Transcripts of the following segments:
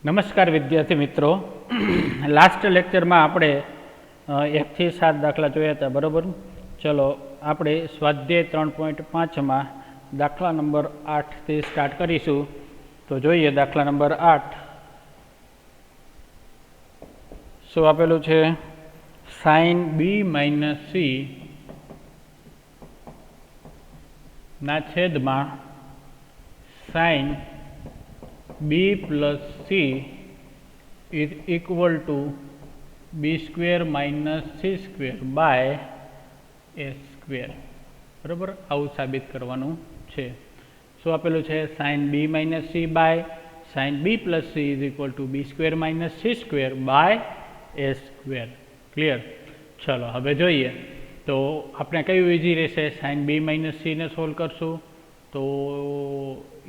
નમસ્કાર વિદ્યાર્થી મિત્રો, લાસ્ટ લેક્ચરમાં આપણે 1 થી 7 દાખલા જોયા હતા, બરાબર. ચલો આપણે સ્વાધ્યાય 3.5માં દાખલા નંબર 8 થી સ્ટાર્ટ કરીશું. તો જોઈએ દાખલા નંબર 8 શું આપેલું છે. સાઇન બી માઇનસ સી ના છેદમાં sine B plus C is equal to B square minus C square by A square. બરાબર, આવું સાબિત કરવાનું છે. શું આપેલું છે. Sine B minus C by sine B plus C is equal to B square minus C square by A square. Clear. ચલો હવે જોઈએ તો આપણે કયું ઇઝી રહેશે. સાઇન બી માઇનસ સીને સોલ્વ કરશું તો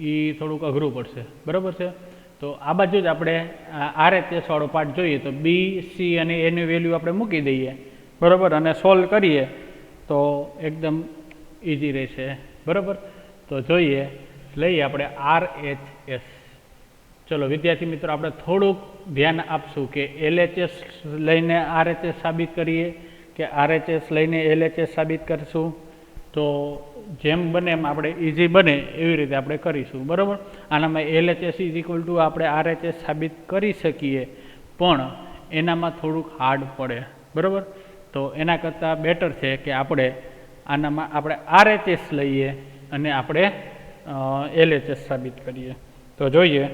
એ થોડુંક અઘરું પડશે, બરાબર છે. તો આ બાજુ જ આપણે RHS વાળો પાર્ટ જોઈએ તો બી સી અને એની વેલ્યુ આપણે મૂકી દઈએ, બરાબર, અને સોલ્વ કરીએ તો એકદમ ઇઝી રહેશે, બરાબર. તો જોઈએ, લઈએ આપણે RHS. ચલો વિદ્યાર્થી મિત્રો, આપણે થોડુંક ધ્યાન આપશું કે LHS લઈને RHS સાબિત કરીએ કે RHS લઈને LHS સાબિત કરશું. તો જેમ બને એમ આપણે ઇઝી બને એવી રીતે આપણે કરીશું, બરાબર. આનામાં LHS ઇઝ ઇક્વલ ટુ આપણે RHS સાબિત કરી શકીએ, પણ એનામાં થોડુંક હાર્ડ પડે, બરાબર. તો એના કરતાં બેટર છે કે આપણે આનામાં આપણે RHS લઈએ અને આપણે LHS સાબિત કરીએ. તો જોઈએ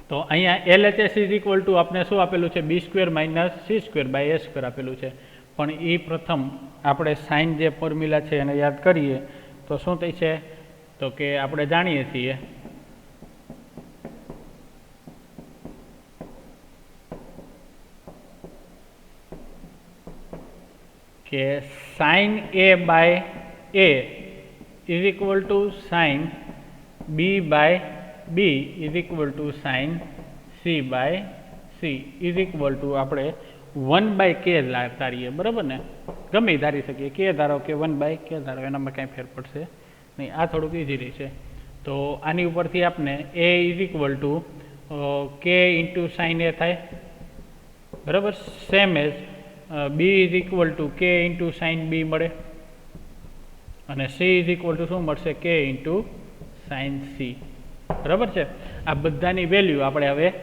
તો અહીંયા LHS ઇઝ ઇક્વલ ટુ આપણે શું આપેલું છે. B square minus C square by A square આપેલું છે. પણ એ પ્રથમ આપણે સાઇન જે ફોર્મ્યુલા છે એને યાદ કરીએ તો શું થઈ છે. તો કે આપણે જાણીએ છીએ કે sine A by a is equal to sine b by b is equal to sine c by c is equal to આપણે 1/k ધારીએ, બરાબર ને. ગમે ધારી શકીએ, કે ધારો કે 1/k ધારો, એનામાં કાંઈ ફેર પડશે નહીં. આ થોડુંક ઇઝી રહેશે. તો આની ઉપરથી આપણે એ is equal to k into sine a થાય, બરાબર. Same as b is equal to k into sine b મળે, અને સી ઇઝ ઇક્વલ ટુ શું મળશે. કે ઇન્ટુ સાઇન સી, બરાબર છે. આ બધાની વેલ્યુ આપણે હવે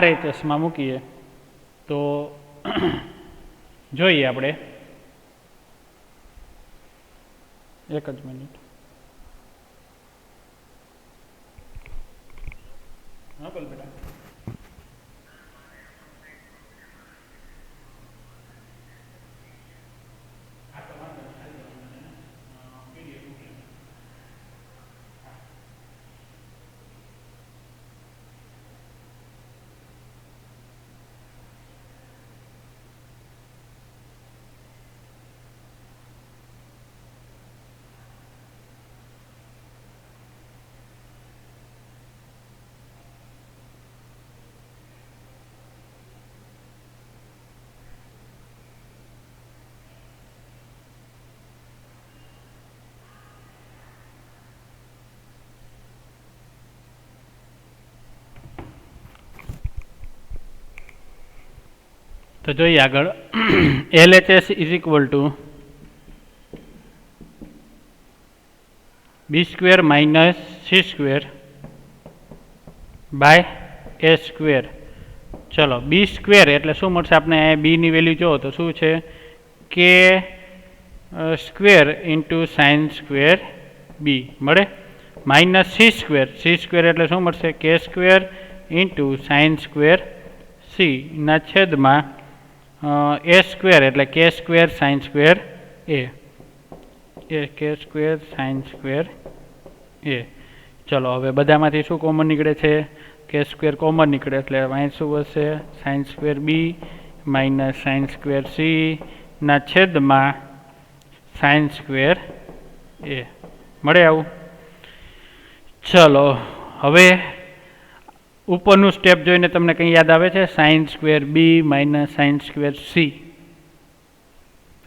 RHSમાં મૂકીએ તો જોઈએ આપણે. એક જ મિનિટ. હા બોલ બેટા. તો જોઈએ આગળ. LHS is equal to B square minus C square by A square. ચલો બી સ્ક્વેર એટલે શું મળશે આપણે. બીની વેલ્યુ જુઓ તો શું છે. કે સ્ક્વેર ઇન્ટુ સાઇન સ્ક્વેર બી મળે, માઇનસ સી સ્ક્વેર એટલે શું મળશે. કે square into sign square C ના છેદમાં એ સ્ક્વેર એટલે કે સ્ક્વેર સાઇન સ્ક્વેર એ કે સ્ક્વેર સાઇન સ્ક્વેર એ. ચલો હવે બધામાંથી શું કોમન નીકળે છે. કે સ્ક્વેર કોમન નીકળે એટલે અહીં શું હશે. Sign square B minus sine square C ના છેદમાં સાઇન સ્ક્વેર એ મળે આવું. ચલો હવે ઉપરનું સ્ટેપ જોઈને તમને કંઈ યાદ આવે છે. Sign square B minus sine square C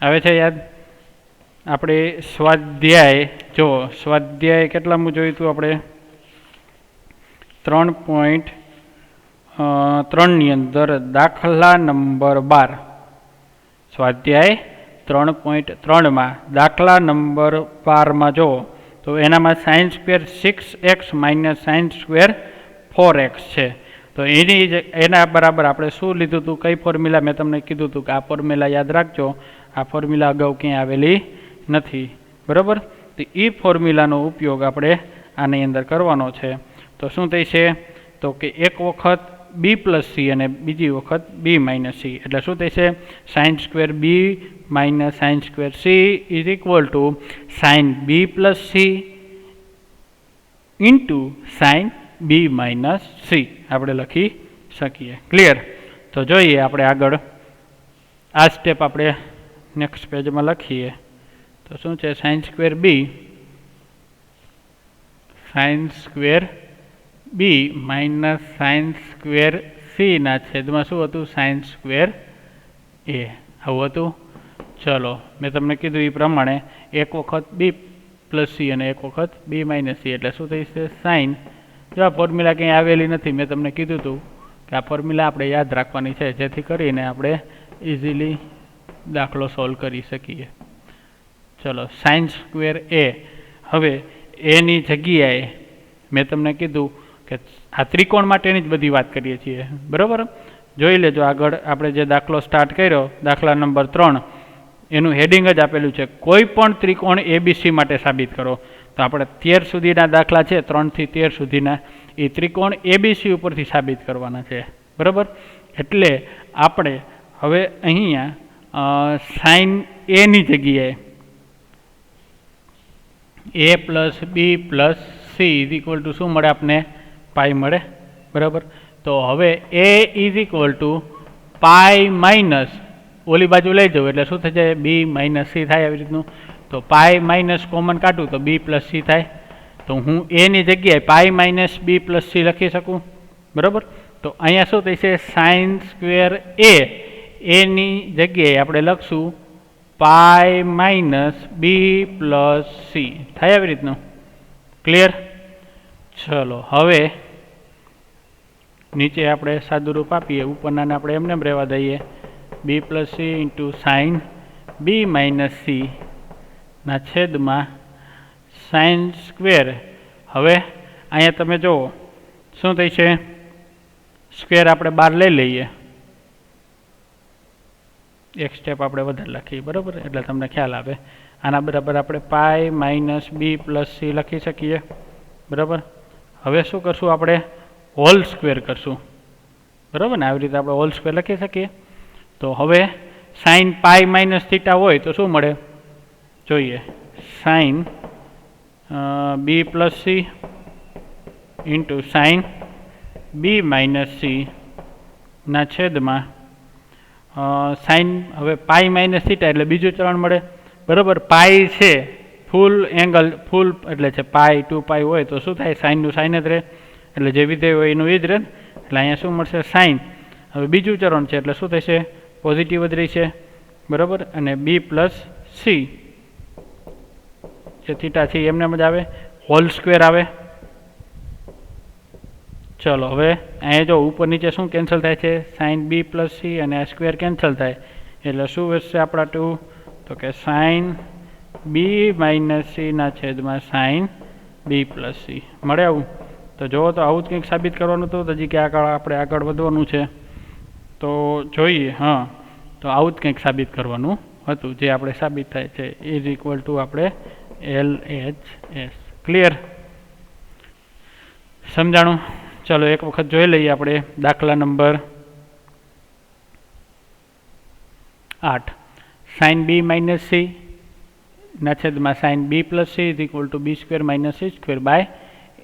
આવે છે યાદ. આપણે સ્વાધ્યાય જો સ્વાધ્યાય કેટલામું જોયું હતું આપણે. 3. 3ની અંદર દાખલા નંબર 12 સ્વાધ્યાય 3.3માં દાખલા નંબર 12માં જો તો એનામાં sine square 6x minus sine square 4x છે. તો એના બરાબર આપણે શું લીધું હતું, કઈ ફોર્મ્યુલા મેં તમને કીધું હતું કે આ ફોર્મ્યુલા યાદ રાખજો, આ ફોર્મ્યુલા અગાઉ ક્યાંય આવેલી નથી, બરાબર. તો એ ફોર્મ્યુલાનો ઉપયોગ આપણે આની અંદર કરવાનો છે. તો શું થઈ છે તો કે એક વખત બી પ્લસ સી અને બીજી વખત બી માઇનસ સી, એટલે શું થશે sine square B minus sine square C is equal to sine B plus C into sine B minus C આપણે લખી શકીએ. ક્લિયર? તો જોઈએ આપણે આગળ આ સ્ટેપ આપણે નેક્સ્ટ પેજમાં લખીએ. તો શું છે sign square B minus sine square સીના છેદમાં શું હતું સાઇન સ્ક્વેર એ, આવું હતું. ચલો મેં તમને કીધું એ પ્રમાણે એક વખત બી પ્લસ સી અને એક વખત બી માઇનસ સી, એટલે શું થશે સાઇન. જો આ ફોર્મ્યુલા કંઈ આવેલી નથી, મેં તમને કીધું હતું કે આ ફોર્મ્યુલા આપણે યાદ રાખવાની છે જેથી કરીને આપણે ઇઝીલી દાખલો સોલ્વ કરી શકીએ. ચલો સાઇન સ્ક્વેર એ, હવે એની જગ્યાએ મેં તમને કીધું કે આ ત્રિકોણ માટેની જ બધી વાત કરીએ છીએ, બરાબર. જોઈ લેજો આગળ આપણે જે દાખલો સ્ટાર્ટ કર્યો દાખલા નંબર 3, એનું હેડિંગ જ આપેલું છે કોઈ પણ ત્રિકોણ એબીસી માટે સાબિત કરો. તો આપણે 13 સુધીના દાખલા છે, 3 થી 13 સુધીના, એ ત્રિકોણ એબીસી ઉપરથી સાબિત કરવાના છે, બરાબર. એટલે આપણે હવે અહીંયા સાઇન એની જગ્યાએ A plus B plus C is equal to શું મળે આપને પાઈ મળે, બરાબર. તો હવે A is equal to pi minus ઓલી બાજુ લઈ જવું એટલે શું થઈ જાય બી માઇનસ સી થાય આવી રીતનું. તો પાઈ માઇનસ કોમન કાઢું તો બી પ્લસ સી થાય. તો હું એની જગ્યાએ pi minus B plus C લખી શકું, બરાબર. તો અહીંયા શું થશે સાઇન સ્ક્વેર એની જગ્યાએ આપણે લખશું pi minus B plus C થાય આવી રીતનું. ક્લિયર? ચલો હવે નીચે આપણે સાદુરૂપ આપીએ, ઉપરનાને આપણે એમને રહેવા દઈએ B plus C into sine બી માઇનસ સી ના છેદમાં સાઇન સ્ક્વેર. હવે અહીંયા તમે જુઓ શું થઈ છે, સ્ક્વેર આપણે બહાર લઈ લઈએ, એક સ્ટેપ આપણે વધારે લખીએ, બરાબર, એટલે તમને ખ્યાલ આવે. આના બરાબર આપણે pi minus B plus C લખી શકીએ, બરાબર. હવે શું કરશું આપણે હોલ સ્ક્વેર કરશું, બરાબર ને, આવી રીતે આપણે હોલ સ્ક્વેર લખી શકીએ. તો હવે સાઇન પાઈ માઇનસ થીટા હોય તો શું મળે જોઈએ, સાઇન બી પ્લસ સી ઇન્ટુ સાઇન બી માઇનસ સી ના છેદમાં સાઇન, હવે પાઈ માઇનસ થીટા એટલે બીજું ચરણ મળે, બરાબર. પાઈ છે ફૂલ એંગલ, ફૂલ એટલે છે પાઈ 2 પાઈ હોય તો શું થાય સાઇનનું સાઇન જ રહે, એટલે જે વિધેય હોય એનું એ જ રહે. એટલે અહીંયા શું મળશે સાઇન, હવે બીજું ચરણ છે એટલે શું થશે પોઝિટિવ જ રહેશે, બરાબર. અને બી પ્લસ સી જે થીટા છે એમને જ આવે, હોલ સ્ક્વેર આવે. ચલો હવે અહીંયા જો ઉપર નીચે શું કેન્સલ થાય છે સાઇન બી પ્લસ સી અને આ સ્ક્વેર કેન્સલ થાય એટલે શું વધશે આપણા 2, તો કે સાઇન બી માઇનસ સીના છેદમાં સાઇન બી પ્લસ સી મળે. આવું તો જુઓ તો આવું જ કંઈક સાબિત કરવાનું હતું, હજી કે આપણે આગળ વધવાનું છે તો જોઈએ. હા, તો આવું જ કંઈક સાબિત કરવાનું હતું જે આપણે સાબિત થાય છે ઇઝ ઇક્વલ ટુ આપણે LHS. ક્લિયર? સમજાણું? ચલો એક વખત જોઈ લઈએ આપણે દાખલા નંબર 8, સાઇન બી માઇનસ સી ના છેદમાં sine B plus C is equal to B square minus C square by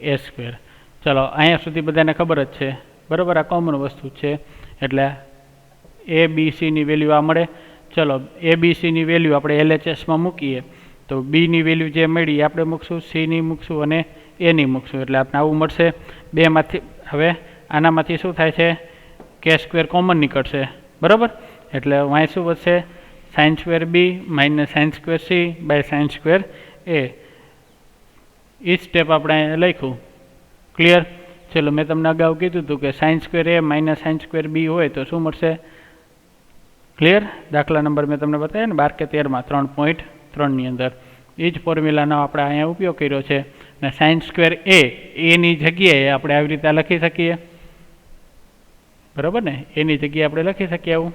A square. ચલો અહીંયા સુધી બધાને ખબર જ છે, બરાબર, આ કોમન વસ્તુ છે એટલે એ બી સીની વેલ્યુ આ મળે. ચલો એ બી સીની વેલ્યુ આપણે LHSમાં મૂકીએ તો બીની વેલ્યુ જે મળી આપણે મૂકશું, સીની મૂકશું અને એની મૂકશું, એટલે આપણે આવું મળશે. બેમાંથી હવે આનામાંથી શું થાય છે કે સ્ક્વેર કોમન નીકળશે, બરાબર. એટલે વાય શું વધશે sine square B minus sine square C by sine square A. એ સ્ટેપ આપણે લખ્યું. ક્લિયર? चलो मैं तमने अगाऊ कीधुं हतुं के साइन स्क्वेर ए माइनस साइन स्क्वेर बी होय तो शुं मळशे? क्लियर? दाखला नंबर मैं तमने बताव्या ने 12 के 13 में 3.3 नी अंदर ए ज फॉर्म्युलानो आपणे अहींया उपयोग कर्यो छे ने साइन स्क्वेर ए नी जग्याए आपणे આવી રીતે લખી શકીએ, बराबर ने? ए नी जग्याए आपणे लखी શકીએ आવું,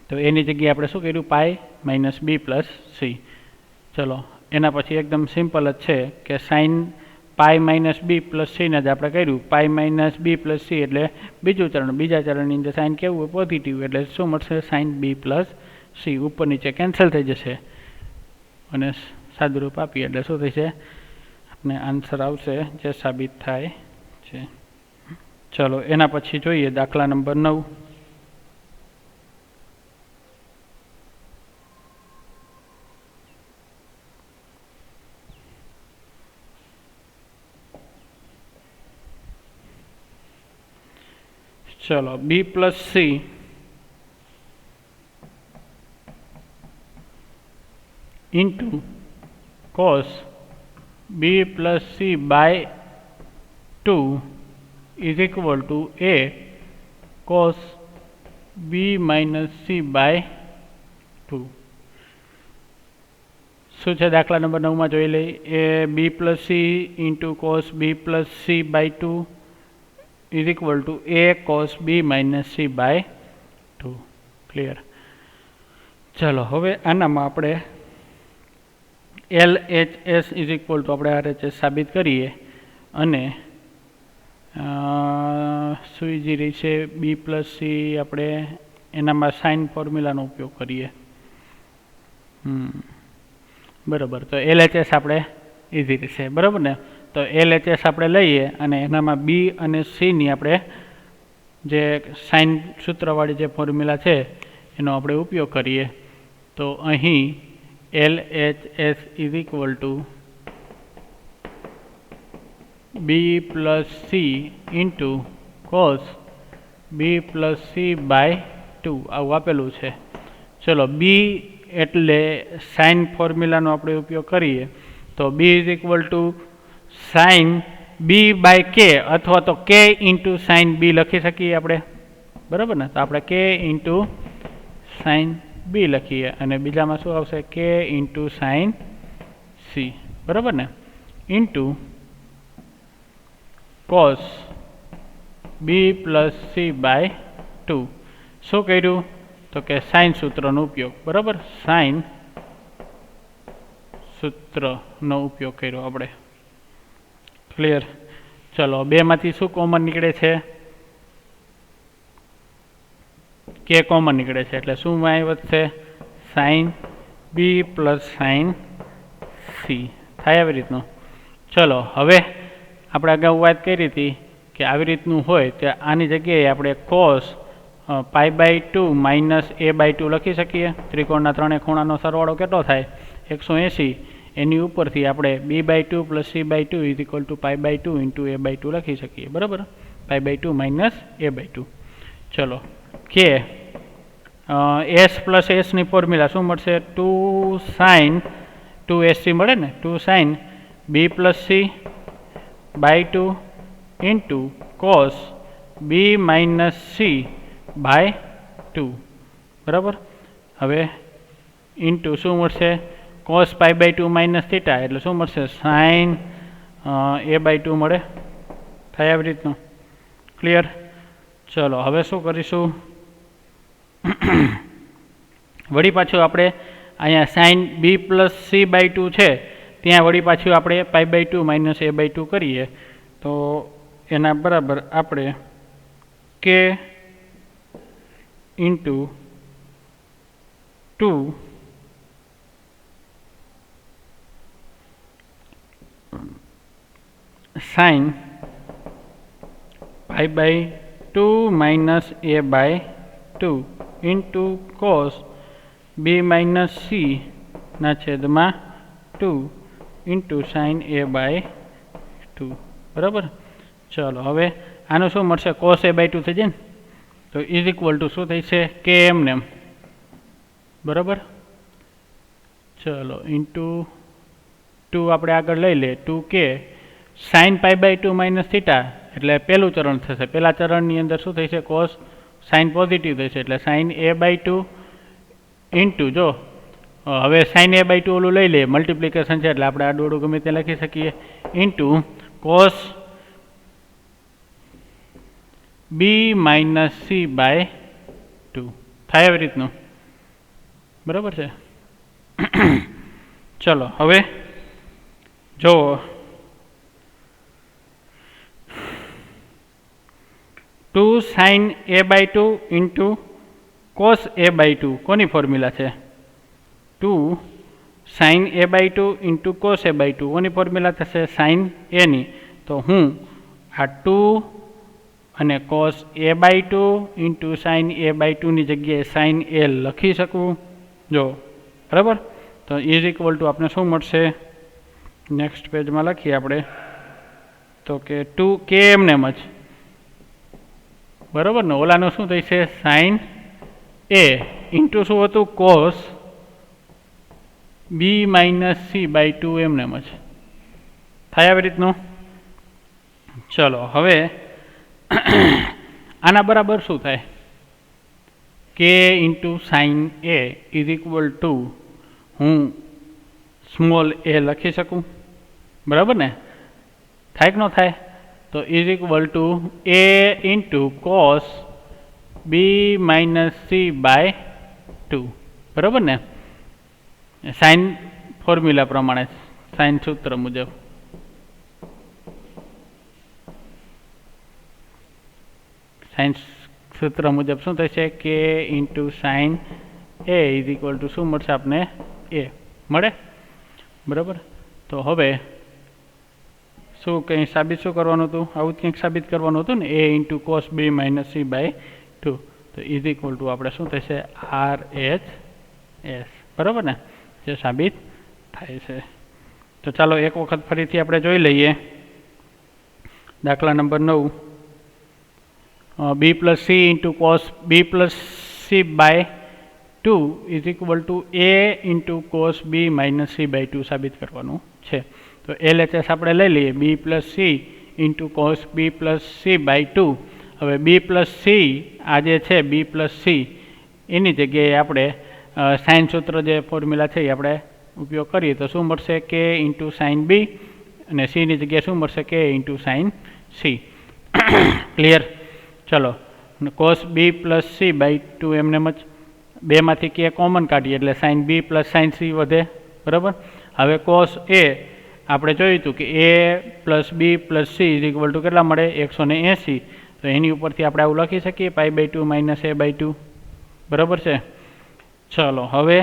तो ए नी जग्याए आपणे शुं कर्युं? Pi minus B plus C. चलो एना पछी एकदम सिम्पल ज छे के sine pi minus B plus C ने ज आपणे कर्युं pi minus B plus C एटले बीजું चरण, बीजा चरणनी अंदर साइन केवुं होय? पॉजिटिव, एटले शुं मळशे? साइन बी प्लस सी। उपर नीचे केन्सल थई जशे અને સાદુરૂપ આપીએ એટલે શું થશે? આપણે આન્સર આવશે જે સાબિત થાય છે। ચલો એના પછી જોઈએ દાખલા નંબર 9। चलो B plus C into cos b plus c by 2 is equal to a cos b minus c by 2। શું છે દાખલા નંબર 9 માં જોઈ લઈ। એ b plus c into cos b plus c by 2 is equal to a cos b minus c by 2। Clear? ચલો હવે આનામાં આપણે LHS is equal to अपने RHS साबित करिए अने सुईजी रही है बी प्लस सी अपने एना में साइन फॉर्म्युला उपयोग करिए। बराबर, तो LHS अपने इजी रहे, बराबर ने? तो LHS अपने लईए अने एना में बी अने सी नी अपने जे साइन सूत्रवाड़ी जे फॉर्म्युला है एनो अपने उपयोग करिए। तो अहीं LHS is equal to b plus c into cos b plus c by 2 આવું આપેલું છે। ચલો b એટલે સાઇન ફોર્મ્યુલાનો આપણે ઉપયોગ કરીએ તો b is equal to sin b by k અથવા તો k into sin b લખી શકીએ આપણે, બરાબર ને? તો આપણે k into sin बी लखीए अने बीजामां शुं आवशे? के इंटू साइन सी, बराबर ने? Into cos B plus C by 2 शुं कर्युं? तो के साइन सूत्रनो उपयोग, बराबर? साइन सूत्रनो उपयोग कर्यो आपणे। क्लियर? चलो बे मांथी शुं कॉमन निकळे छे? के कॉमन निकळे छे એટલે શું વાય વધશે? સાइन बी प्लस साइन सी થાય આવી રીતનું। ચલો હવે આપણે અગાઉ વાત કરી હતી કે આવી રીતનું હોય તો આની જગ્યાએ આપણે cos pi by 2 minus a by 2 લખી શકીએ। ત્રિકોણના ત્રણેય ખૂણાનો સરવાળો કેટલો થાય? 180। એની ઉપરથી આપણે b by 2 plus c by 2 is equal to pi by 2 into a by 2 લખી શકીએ, બરાબર? Pi by 2 minus a by 2। चलो के एस प्लस एस नी फॉर्म्युला शू मळशे? 2 साइन 2SC मळे ने 2 sine B plus C by 2 into cos B minus C by 2, बराबर? हवे इंटू शू मळशे? Cos pi by 2 minus theta एटले शू मळशे? साइन ए बाय 2 मळे। थाय आवी रीतनुं। क्लियर? चलो हवे शू करीशुं? वड़ी पाछुं आपणे अहींया sine B plus C by 2 छे त्यां वड़ी पाछुं आपणे pi by 2 minus A by 2 करीए तो एना बराबर आपणे के into 2 sine pi by 2 minus A by 2 into cos B minus C ना छेद में 2 इंटू साइन ए बाय 2, बराबर? चलो हवे आनो शू मळशे? कॉस ए बाय 2 थई जाय ने तो इज इक्वल टू शू थई छे? के एम ने, बराबर? चलो इंटू 2 आपणे आगळ लई ले 2 के sine pi by two minus theta એટલે પહેલું ચરણ થશે. પહેલા ચરણની અંદર શું થશે? કોસ સાઇન પોઝિટિવ થશે એટલે sine A by two into જો હવે સાઇન એ બાય ટુ ઓલું લઈ લઈએ, મલ્ટિપ્લિકેશન છે એટલે આપણે આડું ગમે તે લખી શકીએ, into cos B minus C by two થાય એવી રીતનું. બરાબર છે. ચલો હવે જો two sine A by two into cos A by two કોની ફોર્મ્યુલા છે? Two sine A by two into cos A by two કોની ફોર્મ્યુલા થશે? સાઇન એની. તો હું આ ટુ અને cos A by two into sine A by ટુની જગ્યાએ સાઇન એ લખી શકું. જો બરાબર, તો ઇઝ ઇક્વલ ટુ આપણે શું મળશે? નેક્સ્ટ પેજમાં લખીએ આપણે તો કે ટુ કે એમને એમ જ બરાબર ને, ઓલાનું શું થશે? સાઇન એ ઇન્ટુ શું હતું? Cos B minus C by two એમને એમ જ થાય આવી રીતનું. ચલો હવે આના બરાબર શું થાય? કે into sine A is equal to હું સ્મોલ એ લખી શકું. બરાબર ને, થાય કે ન થાય? તો is equal to A into cos B minus C by two. બરાબર ને, સાઇન ફોર્મ્યુલા પ્રમાણે, સાઇન સૂત્ર મુજબ. સાઇન સૂત્ર મુજબ શું થશે? કે into sine A is equal to શું મળશે આપને? એ મળે. બરાબર, તો હવે શું કંઈ સાબિત શું કરવાનું હતું? આવું જ કંઈક સાબિત કરવાનું હતું ને, A into cos B minus C by two. તો ઇઝ ઇક્વલ ટુ આપણે શું થશે? R H S. બરાબર ને, જે સાબિત થાય છે. તો ચાલો એક વખત ફરીથી આપણે જોઈ લઈએ. દાખલા number 9, B plus C into cos B plus C by two is equal to A into cos B minus C by two સાબિત કરવાનું છે. તો LHS આપણે લઈ લઈએ, B plus C into cos B plus C by two. હવે B plus C આ જે છે બી પ્લસ સી એની જગ્યાએ આપણે સાઇન સૂત્ર જે ફોર્મ્યુલા છે એ આપણે ઉપયોગ કરીએ તો શું મળશે? કે ઇન્ટુ સાઇન બી અને સીની જગ્યાએ શું મળશે? કે ઇન્ટુ સાઇન સી. ક્લિયર? ચલો, cos B plus C by two એમને જ બેમાંથી કે કોમન કાઢીએ એટલે સાઇન બી પ્લસ સાઇન સી વધે. બરાબર, હવે કોસ એ આપણે જોયું હતું કે A plus B plus C is equal to કેટલા મળે? 180. તો એની ઉપરથી આપણે આવું લખી શકીએ, pi by two minus A by two. બરાબર છે. ચલો હવે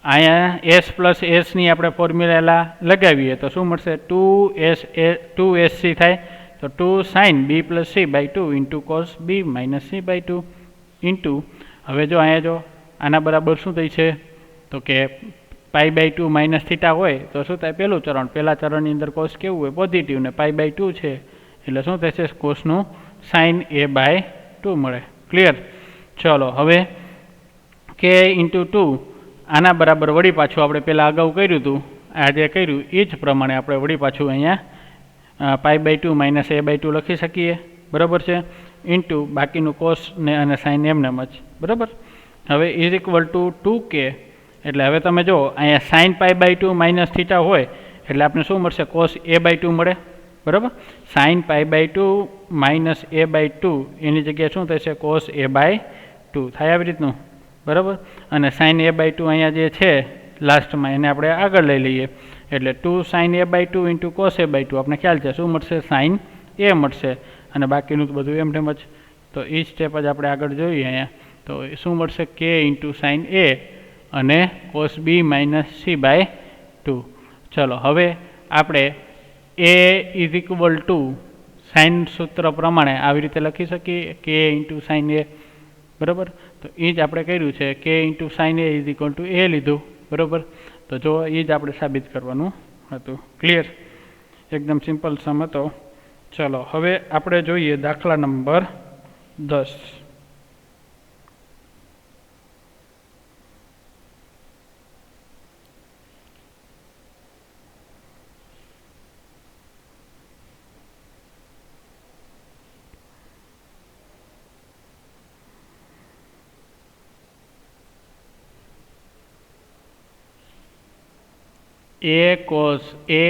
અહીંયા એસ પ્લસ એસની આપણે ફોર્મ્યુલા લગાવીએ તો શું મળશે? ટુ એસ સી થાય. તો two sine B plus C by two into cos B minus C by two into હવે જો અહીંયા જો આના બરાબર શું થઈ છે? તો કે pi by two minus theta હોય તો શું થાય? પહેલું ચરણ, પહેલા ચરણની અંદર કોસ કેવું હોય? પોઝિટિવ, ને પાઈ બાય ટુ છે એટલે શું થશે? કોસનું સાઇન એ બાય ટુ મળે. ક્લિયર? ચલો હવે કે ઇન્ટુ ટુ આના બરાબર વળી પાછું આપણે પહેલાં અગાઉ કર્યું હતું, આ જે કર્યું એ જ પ્રમાણે આપણે વળી પાછું અહીંયા pi by two minus A by two લખી શકીએ. બરાબર છે, ઇન્ટુ બાકીનું કોસ ને અને સાઇન એમને જ. બરાબર, હવે ઇઝ ઇક્વલ ટુ 2k એટલે હવે તમે જો અહીંયા sine pi by two minus theta હોય એટલે આપણે શું મળશે? કોસ એ બાય ટુ મળે. બરાબર, sine pi by two minus A by two એની જગ્યાએ શું થશે? કોસ એ બાય ટુ થાય આવી રીતનું. બરાબર, અને સાઇન એ બાય ટુ અહીંયા જે છે લાસ્ટમાં એને આપણે આગળ લઈ લઈએ એટલે two sine A by two into cos A by two આપણે ખ્યાલ છે શું મળશે? સાઇન એ મળશે અને બાકીનું તો બધું એમ જ. તો એ સ્ટેપ જ આપણે આગળ જોઈએ અહીંયા તો શું મળશે? કે ઇન્ટુ સાઇન એ અને cos B minus C by two. ચલો હવે આપણે એ ઇઝ ઇક્વલ ટુ સાઇન સૂત્ર પ્રમાણે આવી રીતે લખી શકીએ, કે ઇન્ટુ સાઇન એ. બરાબર, તો એ જ આપણે કર્યું છે, કે into sine A is equal to A લીધું. બરાબર, તો જો એ જ આપણે સાબિત કરવાનું હતું. ક્લિયર? એકદમ સિમ્પલ સમ હતો. ચલો હવે આપણે જોઈએ દાખલા number 10. a cos a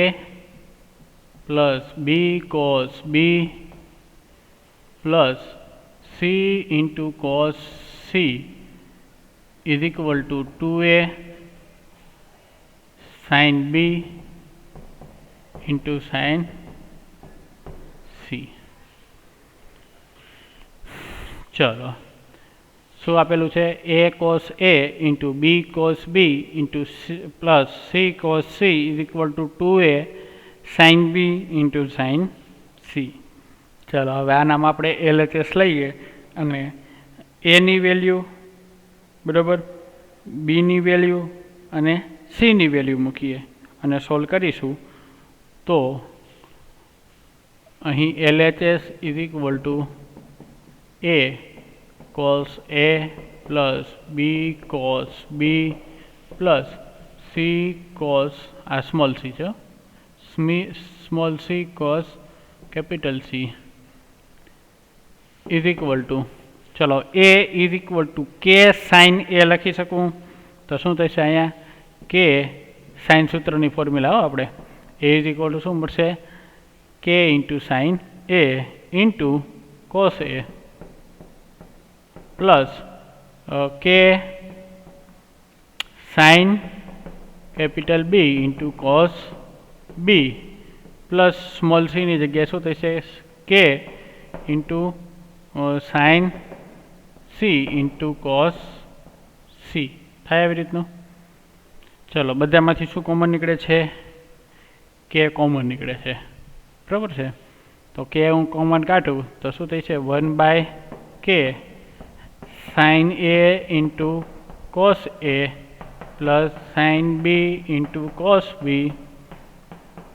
plus b cos b plus c into cos c is equal to 2a sin b into sin c. ચલો શું આપેલું છે? a cos a into b cos b into plus c cos c is equal to 2a sin b into sin c. ચલો હવે આનામાં આપણે LHS લઈએ અને એની value બરાબર, બીની વેલ્યુ અને સીની વેલ્યુ મૂકીએ અને સોલ્વ કરીશું તો અહીં LHS is equal to a cos a plus b cos b plus c cos આ સ્મોલ c છે, small c cos capital c is equal to, ચલો a is equal to k sin a લખી શકું તો શું થશે? અહીંયા k sign સૂત્રની formula આપણે a is equal to શું મળશે? k into sin a into cos a plus k sin capital B into cos B plus small c ની જગ્યાએ શું થશે? k into sin c into cos c થાય આવી રીતનું. ચલો બધામાંથી શું કોમન નીકળે છે? k કોમન નીકળે છે, બરાબર છે. તો k હું કોમન કાઢું તો શું થઈ છે? 1/k sin a into cos a plus sin b into cos b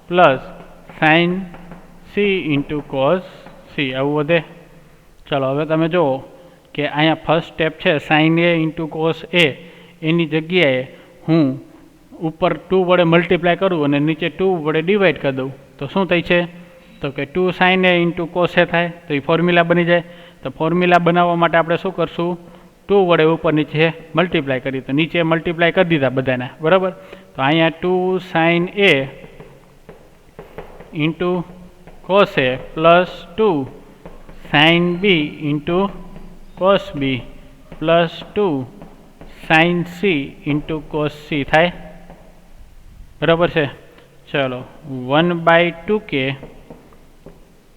plus sin c into cos c આવું વધે. ચાલો હવે તમે જુઓ કે અહીંયા ફર્સ્ટ સ્ટેપ છે sin a into cos a, એની જગ્યાએ હું ઉપર 2 વડે મલ્ટીપ્લાય કરું અને નીચે 2 વડે ડિવાઈડ કરી દઉં તો શું થાય છે? તો કે 2 sin a into cos a થાય તો એ ફોર્મ્યુલા બની જાય. તો ફોર્મ્યુલા બનાવવા માટે આપણે શું કરશું? 2 વડે ઉપર નીચે મલ્ટીપ્લાય કરી તો નીચે મલ્ટીપ્લાય કરી દીધા બધાને, બરાબર. તો અહીંયા 2 sin a into cos a plus 2 sin b into cos b plus 2 sin c into cos c થાય, બરાબર છે. ચલો 1/2k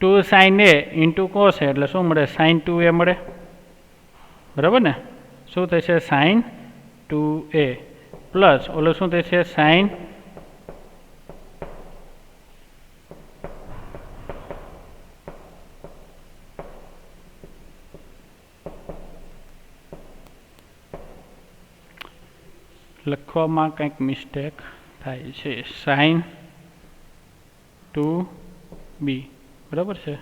2 sin a into cos a એટલે શું મળે? sin 2a મળે, બરાબર ને. શું થશે? sin 2a પ્લસ ઓલો શું થશે? sin લખવામાં કંઈક મિસ્ટેક થાય છે, sin 2b, બરાબર છે.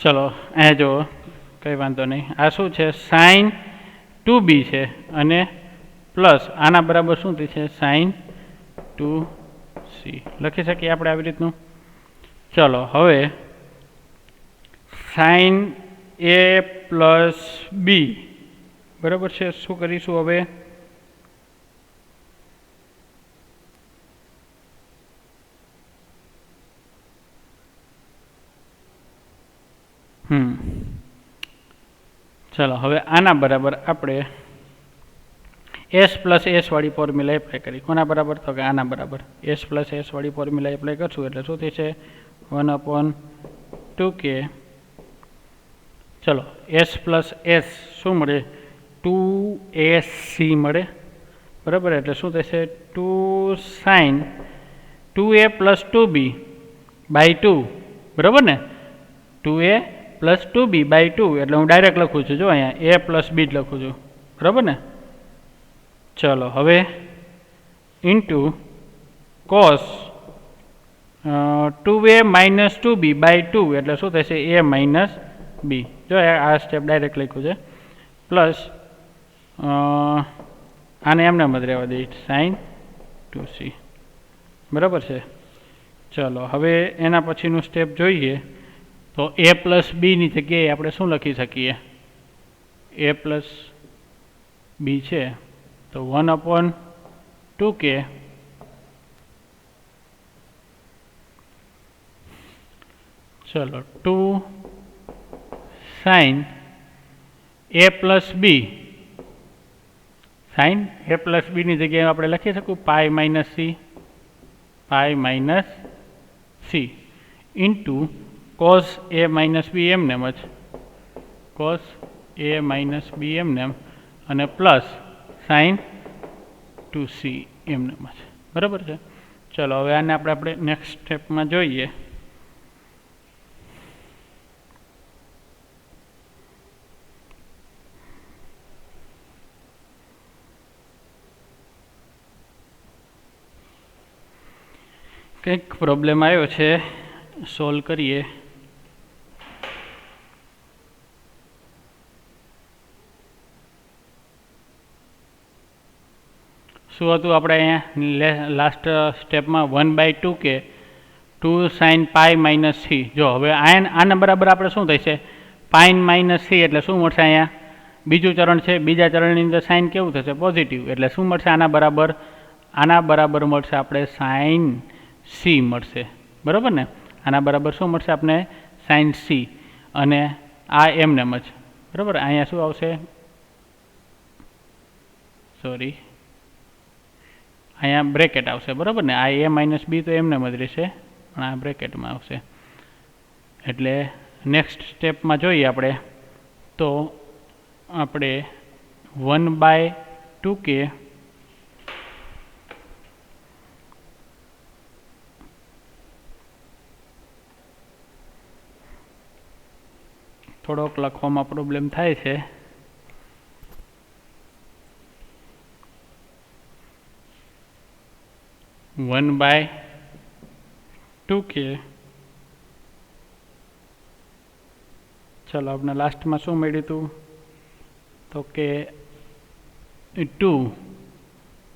ચલો અહીંયા જુઓ, કંઈ વાંધો નહીં. આ શું છે? sin 2b છે અને પ્લસ આના બરાબર શું થશે? sin 2c લખી શકીએ આપણે આવી રીતનું. ચલો હવે sin a પ્લસ b, બરાબર છે. શું કરીશું હવે? ચલો હવે આના બરાબર આપણે એસ પ્લસ એસ વાળી ફોર્મ્યુલા એપ્લાય કરી. કોના બરાબર? તો કે આના બરાબર એસ પ્લસ એસ વાળી ફોર્મ્યુલા એપ્લાય કરશું એટલે શું થશે? 1/2k. ચલો એસ પ્લસ એસ શું મળે? 2ac મળે, બરાબર. એટલે શું થશે? 2 sin 2a plus 2b by 2, બરાબર ને. 2a પ્લસ 2b બાય 2 એટલે હું ડાયરેક્ટ લખું છું, જો અહીંયા a પ્લસ b જ લખું છું, બરાબર ને. ચલો હવે into cos 2a minus 2b by 2 એટલે શું થશે? a minus b. જો આ સ્ટેપ ડાયરેક્ટ લખ્યું છે પ્લસ આને એમને જ રહેવા દઈએ સાઇન 2c બરાબર છે. ચલો હવે એના પછીનું સ્ટેપ જોઈએ તો a પ્લસ બીની જગ્યાએ આપણે શું લખી શકીએ? a પ્લસ બી છે તો 1/2k ચલો 2 sine a plus B sine a plus બીની જગ્યાએ આપણે લખી શકું pi minus C into cos a minus B એમને જ કોસ a માઇનસ બી એમને અને પ્લસ સાઇન 2c એમને જ બરાબર છે. ચલો હવે આને આપણે નેક્સ્ટ સ્ટેપમાં જોઈએ. કંઈક પ્રોબ્લેમ આવ્યો છે, સોલ્વ કરીએ. શું હતું આપણે અહીંયા લાસ્ટ સ્ટેપમાં 1/2k 2 સાઇન પાઈ માઇનસ સી. જો હવે આના બરાબર આપણે શું થશે? પાઇન માઇનસ સી એટલે શું મળશે? અહીંયા બીજું ચરણ છે, બીજા ચરણની અંદર સાઇન કેવું થશે? પોઝિટિવ. એટલે શું મળશે? આના બરાબર મળશે આપણે સાઇન સી મળશે બરાબર ને. આના બરાબર શું મળશે આપણે? Sign C. અને આ એમને જ બરાબર. અહીંયા શું આવશે? સોરી, અહીંયા બ્રેકેટ આવશે બરાબર ને. આ a માઇનસ બી તો એમને જ રહેશે પણ આ બ્રેકેટમાં આવશે. એટલે નેક્સ્ટ સ્ટેપમાં જોઈએ આપણે તો આપણે 1/2k થોડોક લખવામાં પ્રોબ્લેમ થાય છે. વન બાય 2k ચલો આપણે લાસ્ટમાં શું મળ્યું હતું તો કે 2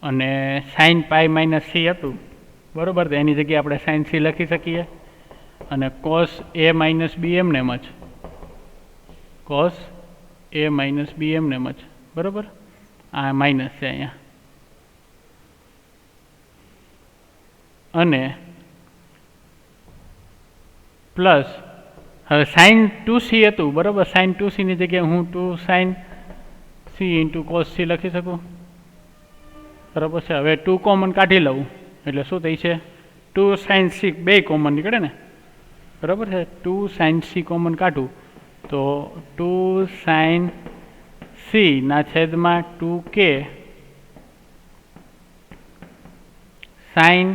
અને સાઇન પાઈ માઇનસ સી હતું બરાબર. તો એની જગ્યાએ આપણે સાઇન સી લખી શકીએ અને કોસ a માઇનસ બી એમને જ કોસ a માઇનસ બી એમને જ બરાબર. આ માઇનસ છે અહીંયા અને પ્લસ હવે સાઇન 2c હતું બરાબર. સાઇન 2cની જગ્યાએ હું 2 sine C into cos C લખી શકું બરાબર છે. હવે 2 કોમન કાઢી લઉં એટલે શું થઈ છે? 2 સાઇન સી બે કોમન નીકળે ને બરાબર છે. 2 સાઇન સી કોમન કાઢું તો 2 સાઇન સી ના છેદમાં 2k સાઇન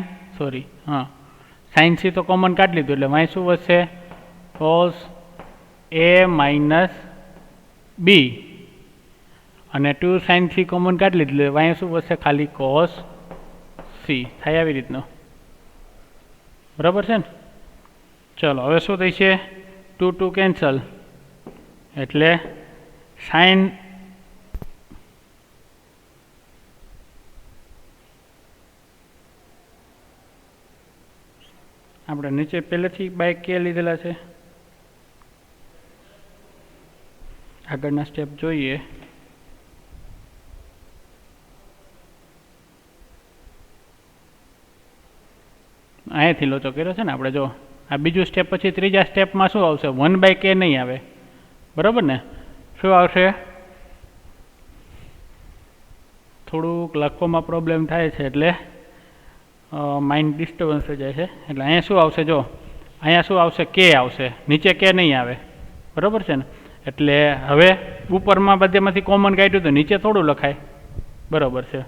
સાઇન સી તો કોમન કાઢી લીધું એટલે વાંય શું વધશે? કોસ a માઇનસ બી અને 2 સાઇન સી કોમન કાઢી લીધું એટલે વાંય શું વધશે? ખાલી કોસ સી થાય આવી રીતનું બરાબર છે ને. ચલો હવે શું થઈ છે? 2 કેન્સલ એટલે સાઇન આપણે નીચે પહેલેથી બાય કે લીધેલા છે. આગળના સ્ટેપ જોઈએ. અહીંયાથી લોચો કર્યો છે ને આપણે. જો આ બીજું સ્ટેપ પછી ત્રીજા સ્ટેપમાં શું આવશે? 1/k નહીં આવે બરાબર ને. શું આવશે? થોડુંક લખવામાં પ્રોબ્લેમ થાય છે એટલે માઇન્ડ ડિસ્ટર્બન્સ થઈ જાય છે. એટલે અહીંયા શું આવશે? જો અહીંયા શું આવશે? કે આવશે, નીચે કે નહીં આવે બરાબર છે ને. એટલે હવે ઉપરમાં બધેમાંથી કોમન કાઢ્યું તો નીચે થોડું લખાય બરાબર છે.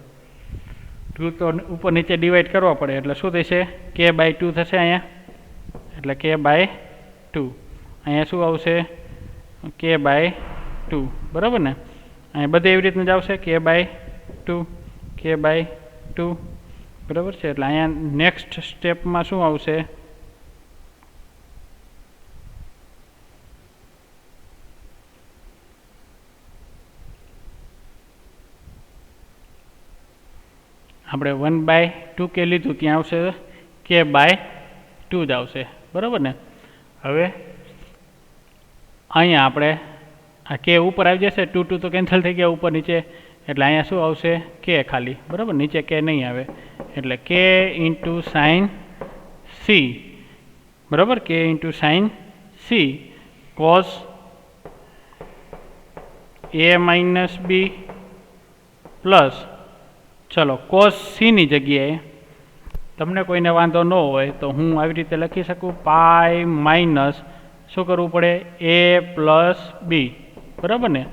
2 તો ઉપર નીચે ડિવાઈડ કરવા પડે એટલે શું થશે? k/2 થશે અહીંયા એટલે k/2. અહીંયા શું આવશે? k/2 બરાબર ને. અહીંયા બધે એવી રીતનું જ આવશે k/2 બરાબર છે. એટલે અહીંયા નેક્સ્ટ સ્ટેપમાં શું આવશે? આપણે 1/2 કે લીધું ત્યાં આવશે k/2 જ આવશે, બરાબર ને. હવે અહીંયા આપણે આ કે ઉપર આવી જશે, 2 તો કેન્સલ થઈ ગયા ઉપર નીચે, એટલે અહીંયા શું આવશે કે ખાલી, બરાબર, નીચે કે નહીં આવે, એટલે કે ઇન્ટુ સાઇન સી, બરાબર, કે into sine C cos a minus B plus, ચલો કોસ સીની જગ્યાએ તમને કોઈને વાંધો ન હોય તો હું આવી રીતે લખી શકું, પાઈ માઇનસ શું કરવું પડે, a પ્લસ બી, બરાબર ને.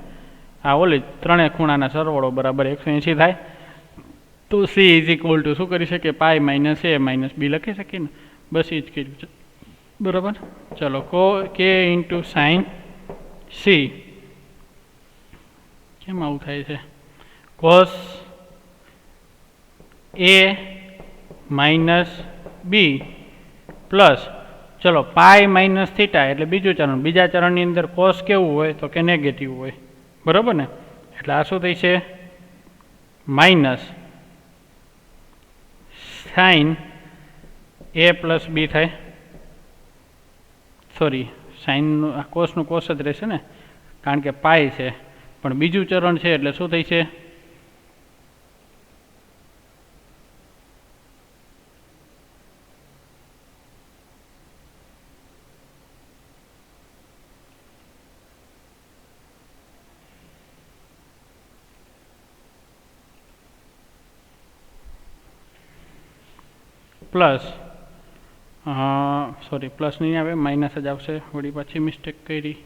આ ઓલી ત્રણેય ખૂણાના સરવાળો બરાબર 180 થાય, તો સી ઇઝ ઇક્વલ ટુ શું કરી શકીએ, પાઈ માઇનસ a માઇનસ બી લખી શકીએ ને, બસ એ જ કર્યું છે, બરાબર. ચલો કે ઇન્ટુ સાઇન સી, કેમ આવું થાય છે, cos a minus B plus, ચલો પાઈ માઇનસ થીટા એટલે બીજું ચરણ, બીજા ચરણની અંદર કોસ કેવું હોય તો કે નેગેટિવ હોય, બરાબર ને. એટલે આ શું થઈ છે, માઇનસ સાઇન a પ્લસ બી થાય, સોરી સાઇનનું આ કોસનું કોસ જ રહેશે ને, કારણ કે પાઈ છે, પણ બીજું ચરણ છે એટલે શું થઈ છે, પ્લસ, સોરી પ્લસ નહીં આવે, માઇનસ જ આવશે, વળી પાછી મિસ્ટેક કરી,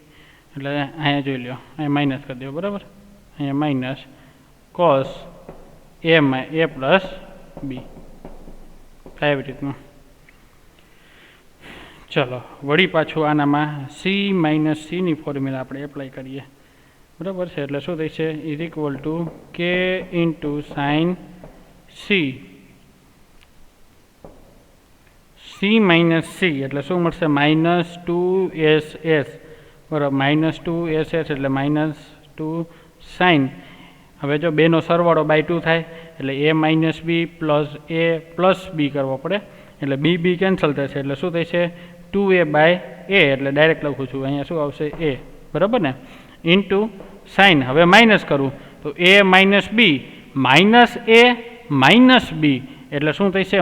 એટલે અહીંયા જોઈ લો, અહીંયા માઇનસ કરી દો, બરાબર, અહીંયા માઇનસ કોસ a પ્લસ બી, આવી રીતનું. ચલો વળી પાછું આનામાં સી માઇનસ સીની ફોર્મ્યુલા આપણે એપ્લાય કરીએ, બરાબર છે. એટલે શું થઈ છે, is equal to k into sine C, C minus C એટલે શું મળશે, -2ss, બરાબર, -2ss એટલે -2 સાઇન. હવે જો બેનો સરવાળો બાય 2 થાય એટલે a minus B plus a plus B કરવો પડે, એટલે બી બી કેન્સલ થશે, એટલે શું થશે 2a/a, એટલે ડાયરેક્ટ લખું છું, અહીંયા શું આવશે a, બરાબર ને, ઇન્ટુ સાઇન. હવે માઇનસ કરું તો a minus B minus a minus B એટલે શું થશે,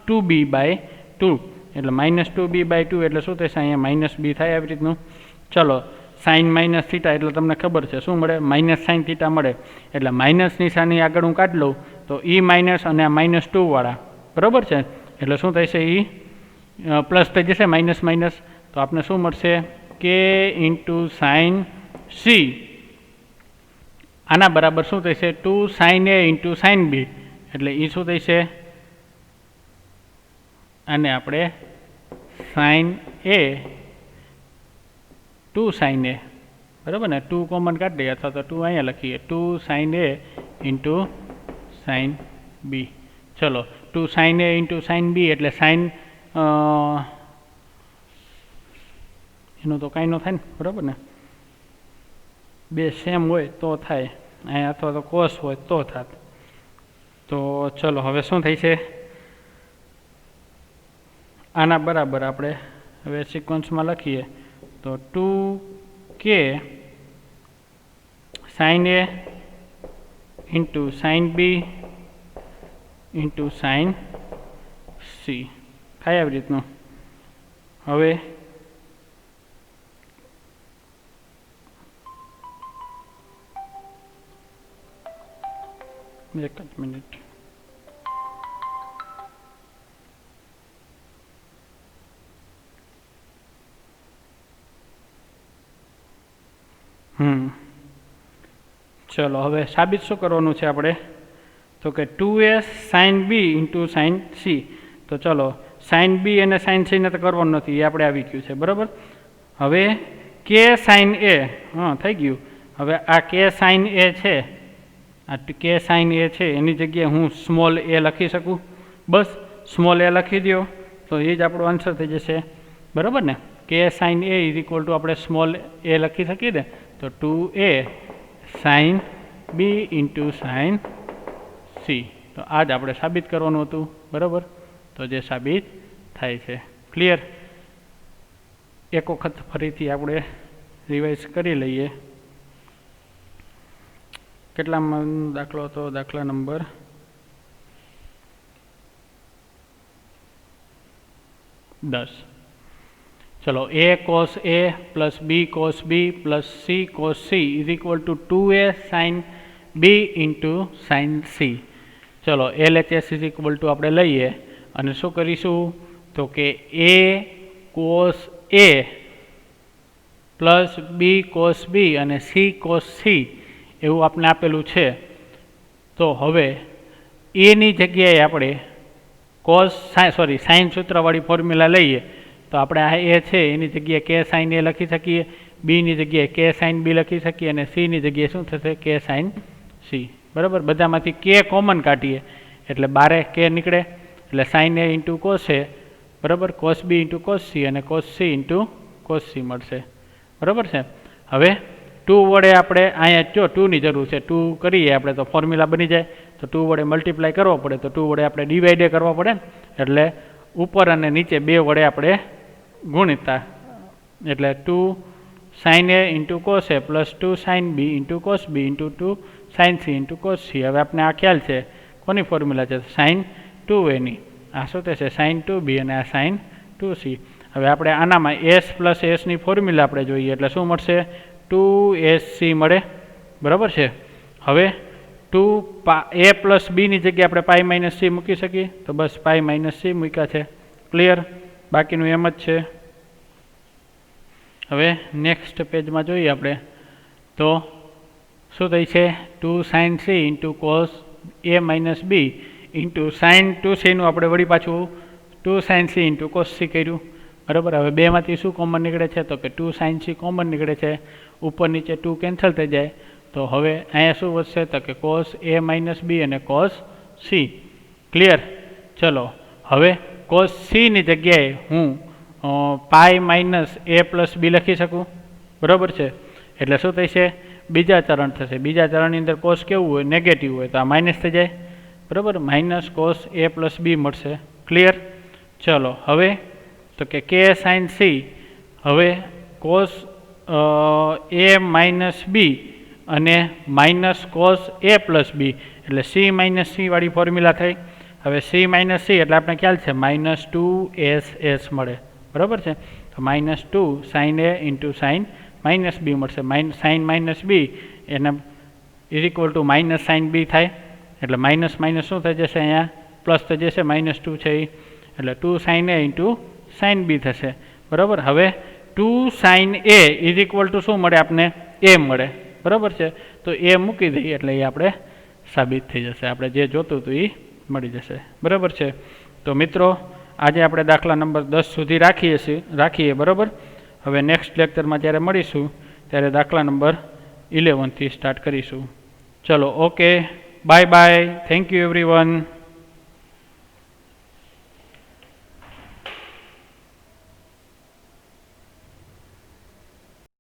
-2b/2, એટલે -2b/2 એટલે શું થશે, અહીંયા માઇનસ બી થાય આવી રીતનું. ચલો સાઇન માઇનસ થીટા એટલે તમને ખબર છે શું મળે, માઇનસ સાઇન થીટા મળે, એટલે માઇનસ નિશાની આગળ હું કાઢી લઉં તો e માઇનસ અને આ -2 વાળા, બરાબર છે, એટલે શું થશે, e પ્લસ થઈ જશે, માઇનસ માઇનસ, તો આપણે શું મળશે, કે ઇન્ટુ સાઇન સી, આના બરાબર શું થશે, 2 sine a into sine B, એટલે એ શું થશે, અને આપણે સાઇન a 2 સાઇન a, બરાબર ને, 2 કોમન કાઢી દઈએ અથવા તો 2 અહીંયા લખીએ, 2 sine a into sine B. ચલો 2 sine a into sine B એટલે સાઇન એનું તો કાંઈ ન થાય ને, બરાબર ને, બે સેમ હોય તો થાય, અહીંયા અથવા તો કોસ હોય તો થાત. તો ચલો હવે શું થાય છે, આના બરાબર આપણે હવે સિક્વન્સમાં લખીએ તો 2k sine a into sine B into sine C થાય આવી રીતનું. હવે એક જ મિનિટ, ચલો હવે સાબિત શું કરવાનું છે આપણે, તો કે 2s sine B into sine C. તો ચલો સાઇન બી અને સાઇન સીને તો કરવાનું નથી, એ આપણે આવી ગયું છે, બરાબર. હવે કે સાઇન એ, થઈ ગયું. હવે આ કે સાઇન એ છે, આ કે સાઇન એ છે એની જગ્યાએ હું સ્મોલ એ લખી શકું, બસ સ્મોલ એ લખી દો તો એ જ આપણો આન્સર થઈ જશે, બરાબર ને. કે sine A is equal to આપણે સ્મોલ એ લખી શકીએ ને, તો 2a sine B into sine C. તો આ જ આપણે સાબિત કરવાનું હતું, બરાબર. તો જે સાબિત થાય છે. ક્લિયર. એક વખત ફરીથી આપણે રિવાઇઝ કરી લઈએ. કેટલામાં દાખલો હતો? દાખલા નંબર 10. ચલો, a cos a plus b cos b plus c cos c is equal to 2a sin b into sin c. ચલો, LHS is equal to આપણે લઈએ અને શું કરીશું તો કે a cos a plus b cos b અને c cos c એવું આપણે આપેલું છે. તો હવે એની જગ્યાએ આપણે સાઇન સૂત્રવાળી ફોર્મ્યુલા લઈએ તો આપણે આ એ છે એની જગ્યાએ કે સાઇન એ લખી શકીએ, બીની જગ્યાએ કે સાઇન બી લખી શકીએ અને સીની જગ્યાએ શું થશે? કે સાઇન સી. બરાબર. બધામાંથી કે કોમન કાઢીએ એટલે બારે કે નીકળે એટલે sine A into cos A, બરાબર, cos B into cos C અને cos C into cos C મળશે. બરાબર છે. હવે 2 વડે આપણે અહીંયા જો 2ની જરૂર છે, 2 કરીએ આપણે તો ફોર્મ્યુલા બની જાય. તો 2 વડે મલ્ટીપ્લાય કરવો પડે તો 2 વડે આપણે ડિવાઈડે કરવા પડે ને, એટલે ઉપર અને નીચે 2 વડે આપણે ગુણતા એટલે 2 sine A into cos A plus 2 sine B into cos B into 2 sine C into cos C. હવે આપણે આ ખ્યાલ છે કોની ફોર્મ્યુલા છે? સાઇન 2a ની. આ શું થશે? સાઇન 2b અને આ સાઇન 2c. હવે આપણે આનામાં એસ પ્લસ એસની ફોર્મ્યુલા આપણે જોઈએ એટલે શું મળશે? 2sc મળે. બરાબર છે. હવે 2a પ્લસ બીની જગ્યાએ આપણે પાઈ માઇનસ સી મૂકી શકીએ તો બસ પાઈ માઇનસ સી મૂક્યા છે. ક્લિયર. બાકીનું એમ જ છે. હવે નેક્સ્ટ પેજમાં જોઈએ આપણે તો શું થઈ છે? 2 sine C into cos A minus B into sine 2cનું આપણે વળી પાછું 2 sine C into cos C કર્યું. બરાબર. હવે બેમાંથી શું કોમન નીકળે છે તો કે 2 સાઇન સી કોમન નીકળે છે. ઉપર નીચે 2 કેન્સલ થઈ જાય તો હવે અહીંયા શું વધશે તો કે કોસ એ માઇનસ બી અને કોસ સી. ક્લિયર. ચલો, હવે કોસ સીની જગ્યાએ હું પાઈ માઇનસ એ પ્લસ બી લખી શકું. બરાબર છે. એટલે શું થશે? બીજા ચરણ થશે. બીજા ચરણની અંદર કોસ કેવું હોય? નેગેટિવ હોય તો આ માઇનસ થઈ જાય. બરાબર. માઇનસ કોસ એ પ્લસ બી મળશે. ક્લિયર. ચલો, હવે તો કે સાઇન સી હવે કોસ એ માઇનસ બી અને માઇનસ કોસ એ પ્લસ બી એટલે સી માઇનસ સી વાળી ફોર્મ્યુલા થઈ. હવે સી માઇનસ સી એટલે આપણે ખ્યાલ છે -2s મળે. બરાબર છે. તો -2 sine A into sine minus B મળશે. સાઇન માઇનસ બી એને is equal to minus sine B થાય એટલે માઇનસ માઇનસ શું થઈ જશે? અહીંયા પ્લસ થઈ જશે. -2 છે એ એટલે 2 sine A into sine B થશે. બરાબર. હવે 2 sine A is equal to શું મળે આપને? એ મળે. બરાબર છે. તો એ મૂકી દઈએ એટલે એ આપણે સાબિત થઈ જશે. આપણે જે જોતું હતું એ મળી જશે. બરાબર છે. તો મિત્રો આજે આપણે દાખલા નંબર 10 સુધી રાખીએ. બરાબર. હવે નેક્સ્ટ લેક્ચરમાં જ્યારે મળીશું ત્યારે દાખલા નંબર 11થી સ્ટાર્ટ કરીશું. ચલો, okay, bye bye. Thank you everyone.